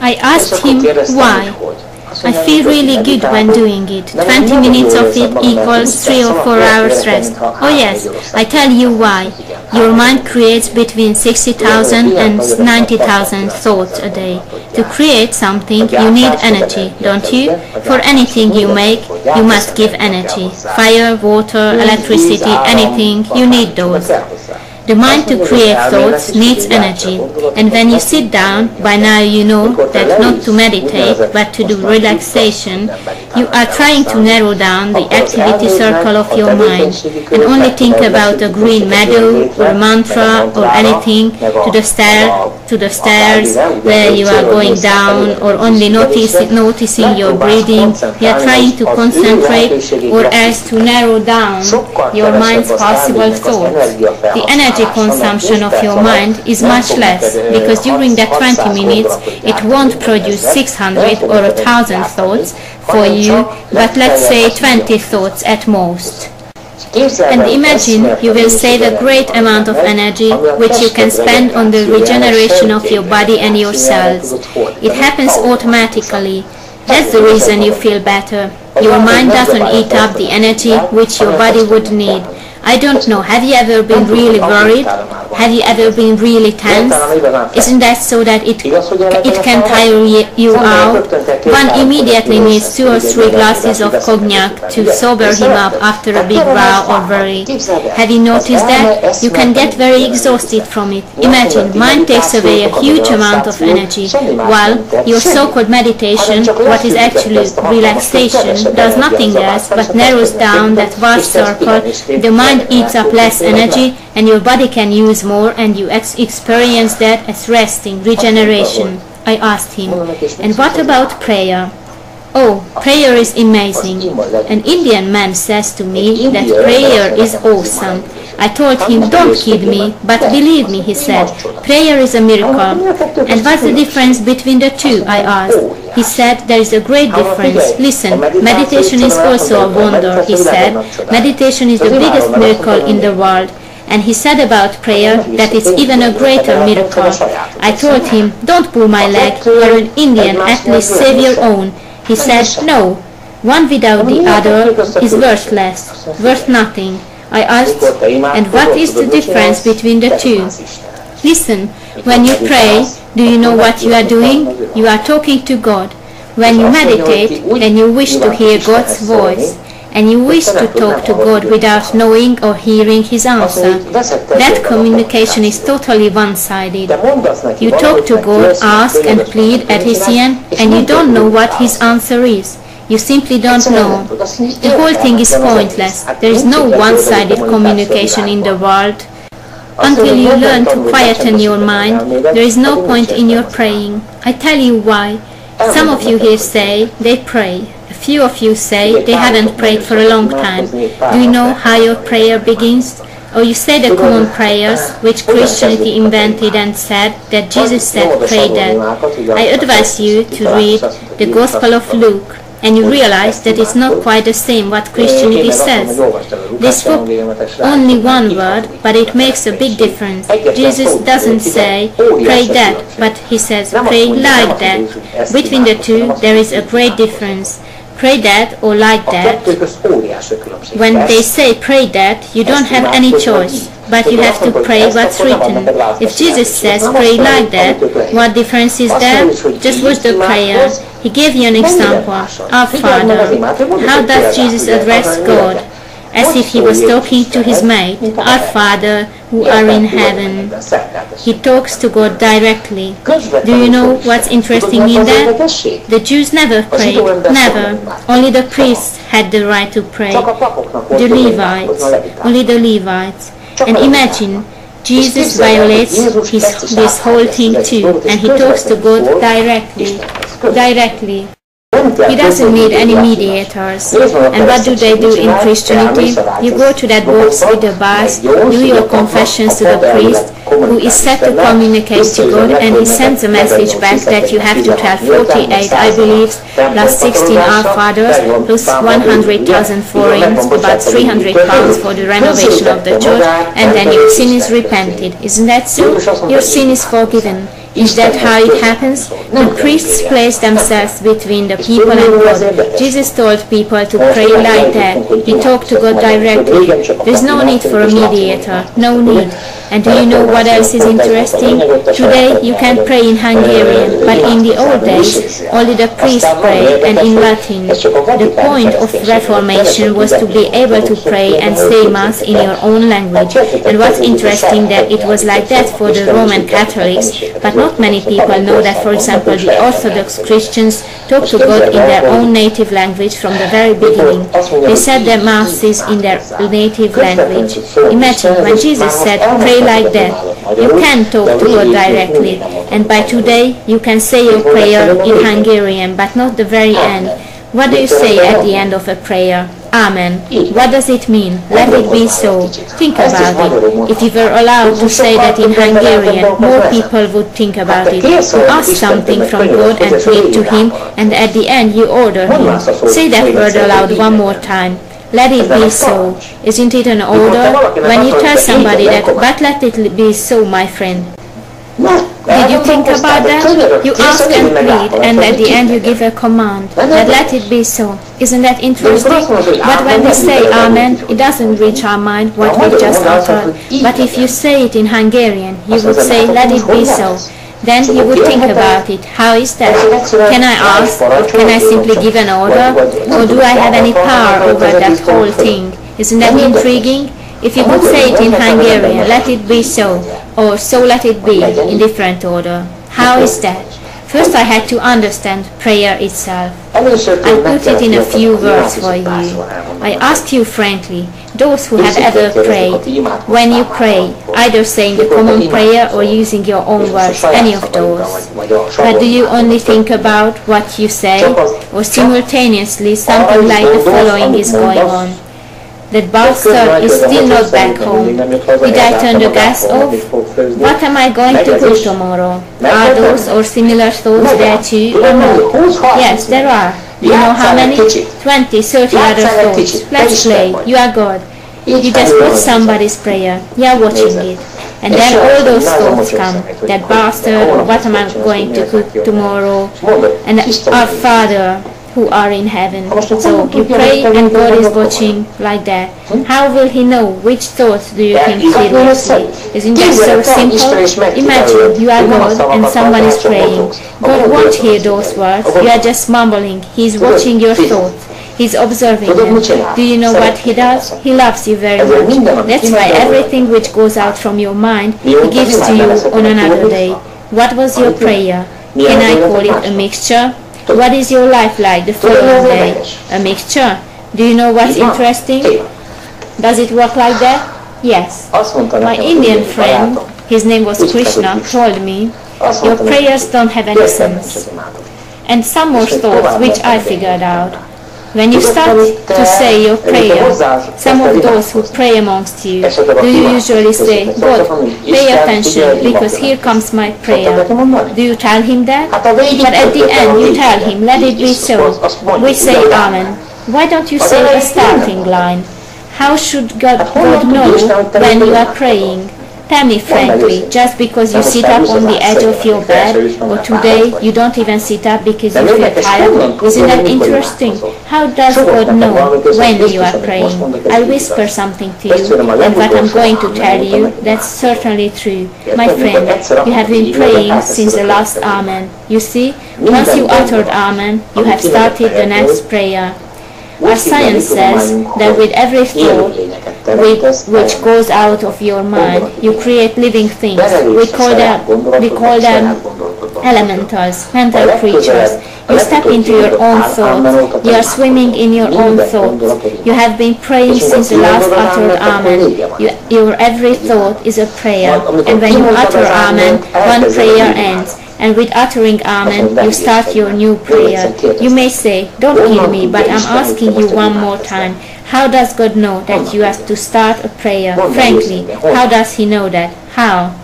I asked him why. I feel really good when doing it. 20 minutes of it equals 3 or 4 hours rest. Oh yes, I tell you why. Your mind creates between 60,000 and 90,000 thoughts a day. To create something, you need energy, don't you? For anything you make, you must give energy. Fire, water, electricity, anything, you need those. The mind to create thoughts needs energy, and when you sit down, by now you know that not to meditate, but to do relaxation, you are trying to narrow down the activity circle of your mind, and only think about a green meadow, or a mantra, or anything, to the stairs where you are going down, or only noticing your breathing. You are trying to concentrate, or else to narrow down your mind's possible thoughts. The energy consumption of your mind is much less, because during that 20 minutes it won't produce 600 or 1,000 thoughts for you, but let's say 20 thoughts at most. And imagine you will save a great amount of energy which you can spend on the regeneration of your body and your cells. It happens automatically. That's the reason you feel better. Your mind doesn't eat up the energy which your body would need. I don't know, have you ever been really worried? Have you ever been really tense? Isn't that so that it can tire you out? One immediately needs 2 or 3 glasses of cognac to sober him up after a big row or worry. Have you noticed that? You can get very exhausted from it. Imagine, mind takes away a huge amount of energy, while your so-called meditation, what is actually relaxation, does nothing else but narrows down that vast circle. The mind eats up less energy and your body can use more, and you experience that as resting, regeneration. I asked him, and what about prayer? Oh, prayer is amazing. An Indian man says to me that prayer is awesome. I told him, don't kid me, but believe me, he said, prayer is a miracle. And what's the difference between the two, I asked. He said, there is a great difference. Listen, meditation is also a wonder, he said. Meditation is the biggest miracle in the world. And he said about prayer that it's even a greater miracle. I told him, don't pull my leg, you're an Indian, at least save your own. He said, no, one without the other is worthless, worth nothing. I asked, and what is the difference between the two? Listen, when you pray, do you know what you are doing? You are talking to God. When you meditate, then you wish to hear God's voice, and you wish to talk to God without knowing or hearing His answer. That communication is totally one-sided. You talk to God, ask and plead at His end, and you don't know what His answer is. You simply don't know. The whole thing is pointless. There is no one-sided communication in the world. Until you learn to quieten your mind, there is no point in your praying. I tell you why. Some of you here say they pray. A few of you say they haven't prayed for a long time. Do you know how your prayer begins? Or you say the common prayers which Christianity invented and said that Jesus said pray that. I advise you to read the Gospel of Luke, and you realize that it's not quite the same what Christianity says. They spoke only one word, but it makes a big difference. Jesus doesn't say, pray that, but he says, pray like that. Between the two, there is a great difference. Pray that or like that. When they say pray that, you don't have any choice, but you have to pray what's written. If Jesus says pray like that, what difference is there? Just watch the prayer. He gave you an example. Our Father. How does Jesus address God? As if he was talking to his mate. Our Father who are in heaven. He talks to God directly. Do you know what's interesting in that? The Jews never prayed. Never. Only the priests had the right to pray. The Levites. Only the Levites. And imagine, Jesus violates this whole thing too, and he talks to God directly. He doesn't need any mediators. And what do they do in Christianity? You go to that box with the bars, do your confessions to the priest, who is set to communicate to God, and he sends a message back that you have to tell 48 I believe, plus 16 Our Fathers, plus 100,000 forints, about 300 pounds for the renovation of the church, and then your sin is repented. Isn't that so? Your sin is forgiven. Is that how it happens? The priests place themselves between the people and God. Jesus told people to pray like that. He talked to God directly. There's no need for a mediator. No need. And do you know what else is interesting? Today you can pray in Hungarian, but in the old days only the priests prayed, and in Latin. The point of Reformation was to be able to pray and say Mass in your own language. And what's interesting that it was like that for the Roman Catholics, but not many people know that, for example, the Orthodox Christians talk to God in their own native language from the very beginning. They said their Masses in their native language. Imagine when Jesus said, pray like that. You can talk to God directly, and by today you can say your prayer in Hungarian, but not the very end. What do you say at the end of a prayer? Amen. What does it mean? Let it be so. Think about it. If you were allowed to say that in Hungarian, more people would think about it. You ask something from God and pray to Him, and at the end you order Him. Say that word aloud one more time. Let it be so. Isn't it an order? When you tell somebody that, but let it be so, my friend. Did you think about that? You ask and plead, and at the end you give a command, that let it be so. Isn't that interesting? But when we say Amen, it doesn't reach our mind what we just uttered. But if you say it in Hungarian, you would say, let it be so. Then you would think about it. How is that? Can I ask? Can I simply give an order? Or do I have any power over that whole thing? Isn't that intriguing? If you would say it in Hungarian, let it be so, or so let it be, in different order. How is that? First I had to understand prayer itself. I put it in a few words for you. I ask you frankly, those who have ever prayed, when you pray, either saying the common prayer or using your own words, any of those. But do you only think about what you say, or simultaneously something like the following is going on? That bastard is still not back home. Did I turn the gas off? What am I going to do tomorrow? Are those or similar thoughts there too, or not? Yes, there are. You know how many? 20, 30 other thoughts. Let's play. You are God. You just put somebody's prayer. You are watching it. And then all those thoughts come. That bastard, or what am I going to cook tomorrow? And our Father who are in heaven. So you pray and God is watching like that. How will He know which thoughts do you think seriously? Isn't that so simple? Imagine you are God and someone is praying. God won't hear those words. You are just mumbling. He is watching your thoughts. He's observing them. Do you know what He does? He loves you very much. That's why everything which goes out from your mind, He gives to you on another day. What was your prayer? Can I call it a mixture? What is your life like the following day? A mixture. Do you know what's interesting? Does it work like that? Yes. My Indian friend, his name was Krishna, told me, your prayers don't have any sense. And some more thoughts which I figured out. When you start to say your prayer, some of those who pray amongst you, do you usually say, God, pay attention, because here comes my prayer? Do you tell Him that? But at the end you tell Him, let it be so. We say Amen. Why don't you say a starting line? How should God know when you are praying? Tell me frankly, just because you sit up on the edge of your bed, or today you don't even sit up because you feel tired, isn't that interesting? How does God know when you are praying? I'll whisper something to you, and what I'm going to tell you, that's certainly true. My friend, you have been praying since the last Amen. You see, once you uttered Amen, you have started the next prayer. Our science says that with every thought which goes out of your mind, you create living things. We call them elementals, mental creatures. You step into your own thoughts. You are swimming in your own thoughts. You have been praying since the last uttered Amen. Your every thought is a prayer. And when you utter Amen, one prayer ends. And with uttering Amen, you start your new prayer. You may say, don't kill me, but I'm asking you one more time. How does God know that you have to start a prayer? Frankly, how does He know that? How?